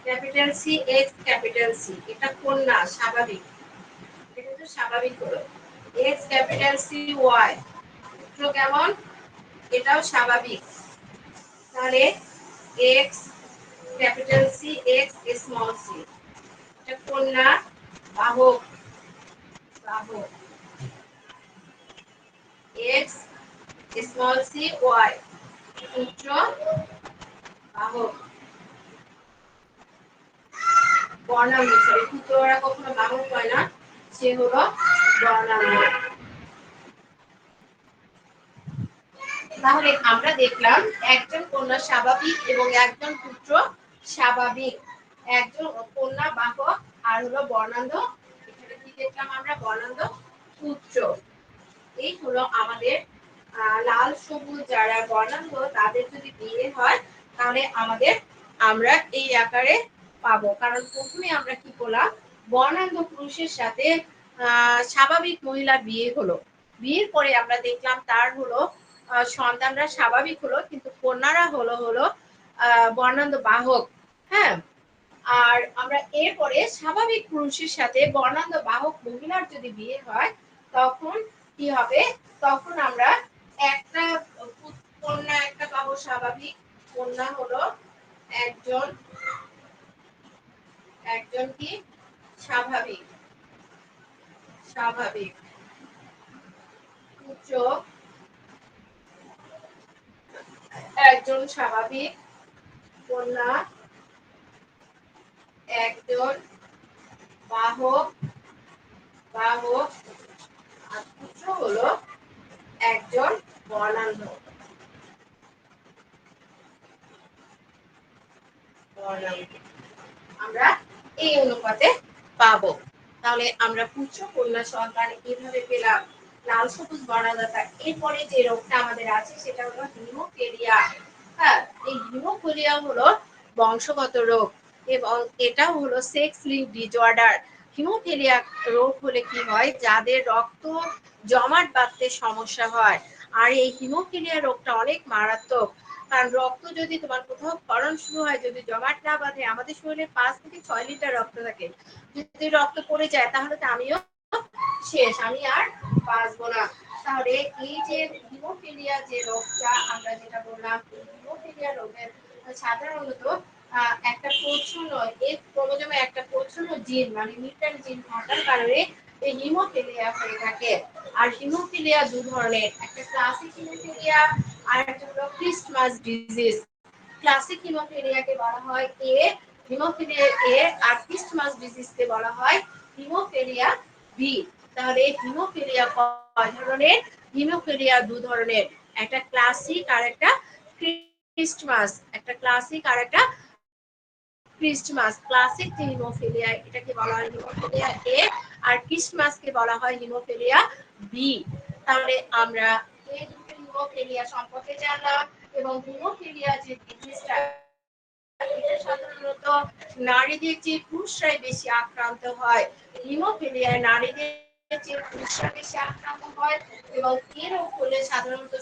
capital C X capital C, এটা কন্যা স্বাভাবিক, এটা কিন্তু স্বাভাবিক হলো। এক্স ক্যাপিটাল সি ওয়াই সূত্র কেমন? এটাও স্বাভাবিক, তাহলে X capital C X small C, এটা কন্যা বাহক, বাহক এক্স স্মল সি ওয়াই সূত্র বাহক, বর্ণাঙ্গ, সরি পুত্ররা কখনো বাহক হয় না, সে হলো বর্ণাঙ্গ। তাহলে আমরা দেখলাম একজন কন্যা স্বাভাবিক এবং একজন পুত্র স্বাভাবিক, একজন কন্যা বাহক আর হলো বর্ণান্ধ, এখানে কি দেখলাম আমরা? বর্ণান্ধ পুত্র। এই হলো আমাদের লাল সবুজ যারা বর্ণান্ধ তাদের যদি বিয়ে হয় তাহলে আমাদের, আমরা এই আকারে পাবো। কারণ প্রথমে আমরা কি করলাম, বর্ণান্ধ পুরুষের সাথে স্বাভাবিক মহিলা বিয়ে হলো, বিয়ের পরে আমরা দেখলাম তার হলো সন্তানরা স্বাভাবিক হলো কিন্তু কন্যারা হলো হলো বর্ণান্ধ বাহক। হ্যাঁ, আর আমরা এরপরে স্বাভাবিক পুরুষের সাথে বর্ণান্ধ বাহক মহিলার যদি বিয়ে হয় তখন কি হবে? তখন আমরা একটা কন্যা একটা পাবো স্বাভাবিক, কন্যা হলো একজন, একজন কি স্বাভাবিক, স্বাভাবিক পুত্র, একজন স্বাভাবিক কন্যা একজন বাহক বাহক আর পুত্র হলো একজন বর্ণাঢ্য আমরা এই অনুপাতে পাবো। তাহলে আমরা পুত্র কন্যা সন্তান এইভাবে পেলাম লাল সবুজ বর্ণালতা। এরপরে যে রোগটা আমাদের আছে সেটা হলো হিমোফিলিয়া। হ্যাঁ, এই হিমোফিলিয়া হলো বংশগত রোগ এবং এটা হলো সেক্স লিঙ্ক ডিসঅর্ডার। হিমোফিলিয়া রোগ হলে কি হয়, যাদের রক্ত জমাট বাঁধতে সমস্যা হয়। আর এই হিমোফিলিয়া রোগটা অনেক মারাত্মক, কারণ রক্ত যদি তোমার কোথাও ক্ষরণ শুরু হয়, যদি জমাট না বাঁধে, আমাদের শরীরে 5 থেকে 6 লিটার রক্ত থাকে, যদি রক্ত পড়ে যায় তাহলে তো আমিও শেষ, আমি আর বাঁচবো না। তাহলে এই যে হিমোফিলিয়া যে রোগটা আমরা যেটা বললাম, হিমোফিলিয়া রোগের সাধারণত একটা প্রচ্ছন্ন এক ক্রোমোজোমে একটা প্রচ্ছন্ন জিন মানে মিউট্যান্ট জিন থাকার কারণে এই হিমোফিলিয়া হয়ে থাকে। আর হিমোফিলিয়া দু ধরনের, একটা ক্লাসিক হিমোফিলিয়া আর একটা হলো ক্রিস্টমাস ডিজিজ। ক্লাসিক হিমোফিলিয়াকে বলা হয় এ হিমোফিলিয়া এ, আর ক্রিস্টমাস ডিজিজকে বলা হয় হিমোফিলিয়া বি। তাহলে হিমোফিলিয়া কয় ধরনের? হিমোফিলিয়া দু ধরনের, একটা ক্লাসিক আর একটা ক্রিস্টমাস। একটা ক্লাসিক আর একটা ক্রিস্টমাস। ক্লাসিক যে হিমোফিলিয়া এটাকে বলা হয় হিমোফিলিয়া এ, আর ক্রিস্টমাসকে বলা হয় হিমোফিলিয়া বি। তাহলে আমরা এই দুটো হিমোফিলিয়া সম্পর্কে জানলাম। এবং হিমোফিলিয়া যে ডিজিজটা, এটা সাধারণত নারীদের চেয়ে পুরুষরাই বেশি আক্রান্ত হয়। হিমোফিলিয়ায় নারীদের চেয়ে পুরুষরা বেশি আক্রান্ত হয় এবং এর রোগ হলে সাধারণত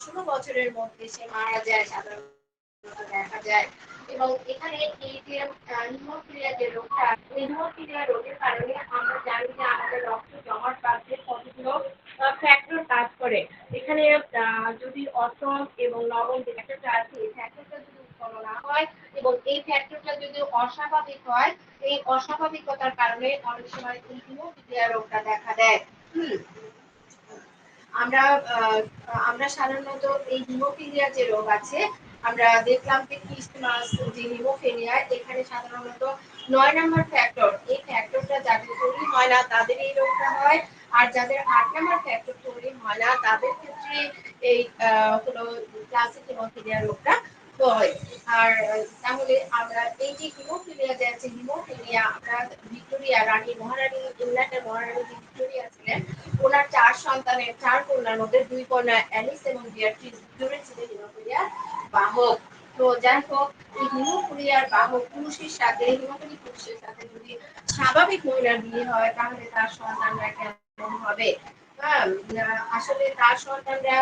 16 বছরের মধ্যে সে মারা যায় সাধারণত দেখা যায়। এবং এখানে এই যে হিমোফিলিয়া যে রোগটা, এই হিমোফিলিয়া রোগের কারণে আমরা জানি যে আমাদের রক্ত জমাট বাঁধতে কতগুলো ফ্যাক্টর কাজ করে। এখানে যদি অসম এবং লবণ যে ফ্যাক্টরটা আছে, এই ফ্যাক্টরটা যদি উৎপন্ন না হয় এবং এই ফ্যাক্টরটা যদি অস্বাভাবিক হয়, এই অস্বাভাবিকতার কারণে অনেক সময় এই হিমোফিলিয়া রোগটা দেখা দেয়। আমরা আমরা সাধারণত এই হিমোফিলিয়া যে রোগ আছে, আমরা দেখলাম যে ক্রিস্টমাস যে হিমোফিলিয়া, এখানে সাধারণত 9 নম্বর ফ্যাক্টর, এই ফ্যাক্টরটা যাদের তৈরি হয় না তাদের এই রোগটা হয়। আর যাদের 8 নম্বর ফ্যাক্টর তৈরি হয় না তাদের ক্ষেত্রে এই হলো ক্লাসিক হিমোফিলিয়া রোগটা হয়। আর তাহলে আমরা এই যে হিমোফিলিয়া যে আছে, হিমোফিলিয়া আমরা ভিক্টোরিয়া রানী মহারানী, ইংল্যান্ডের মহারানী ভিক্টোরিয়া ছিলেন, ওনার 4 সন্তানের 4 কন্যার মধ্যে 2 কন্যা অ্যালিস এবং বিয়াট্রিস দুজনে ছিলেন হিমোফিলিয়ার বাহক। তো যাই হোক, এই হিমোফিলিয়ার বাহক পুরুষের সাথে হিমোফিলিক পুরুষের সাথে যদি স্বাভাবিক মহিলার বিয়ে হয় তাহলে তার সন্তানরা কেমন হবে? আসলে তার সন্তানরা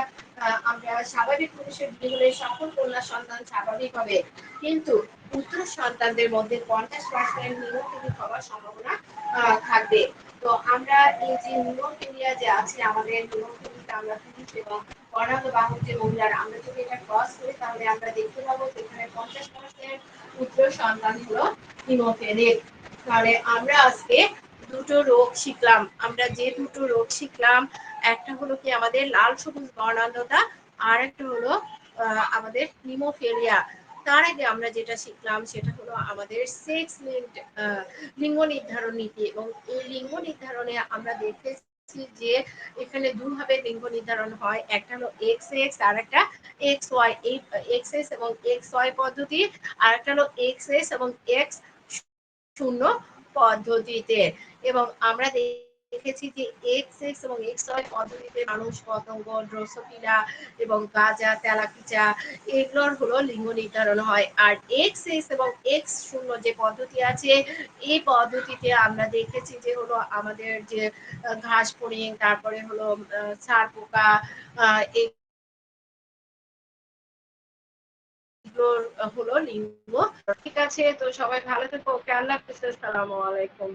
আমরা স্বাভাবিক পুরুষের বিয়ে হলে সকল কন্যা সন্তান স্বাভাবিক হবে, কিন্তু পুত্র সন্তানদের মধ্যে 50% হিমোফিলিক হওয়ার সম্ভাবনা থাকবে। তো আমরা এই যে হিমোফিলিয়া যে আছে, আমাদের হিমোফিলিক আমরা পুরুষ এবং বর্ণাঢ্য বাহক যে মহিলারা, আমরা যদি এটা ক্রস করি তাহলে আমরা দেখতে পাবো যেখানে 50% পুত্র সন্তান হলো হিমোফিলিক। তাহলে আমরা আজকে দুটো রোগ শিখলাম। আমরা যে দুটো রোগ শিখলাম, একটা হলো কি আমাদের লাল সবুজ বর্ণাঢ্যতা, আর একটা হলো আমাদের হিমোফিলিয়া। তার আগে আমরা যেটা শিখলাম সেটা হলো আমাদের সেক্স লিঙ্কড লিঙ্গ নির্ধারণ নীতি। এবং এই লিঙ্গ নির্ধারণে আমরা দেখেছি যে এখানে দুভাবে লিঙ্গ নির্ধারণ হয়, একটা হলো এক্স এক্স আর একটা এক্স ওয়াই। এই এক্স এস এবং এক্স ওয়াই পদ্ধতি, আর একটা হলো এক্স এস এবং এক্স শূন্য পদ্ধতিতে। এবং আমরা দেখেছি যে এক্স এক্স এবং এক্স ওয়াই পদ্ধতিতে মানুষ, পতঙ্গ, ড্রোসোফিলা এবং গাঁজা, তেলাপিচা এগুলোর হলো লিঙ্গ নির্ধারণ হয়। আর এক্স এক্স এবং এক্স শূন্য যে পদ্ধতি আছে, এই পদ্ধতিতে আমরা দেখেছি যে হলো আমাদের যে ঘাস ফড়িং, তারপরে হলো ছার পোকা, এগুলোর হলো লিঙ্গ। ঠিক আছে, তো সবাই ভালো থেকো। আল্লাহ হাফেজ, আসসালামু আলাইকুম।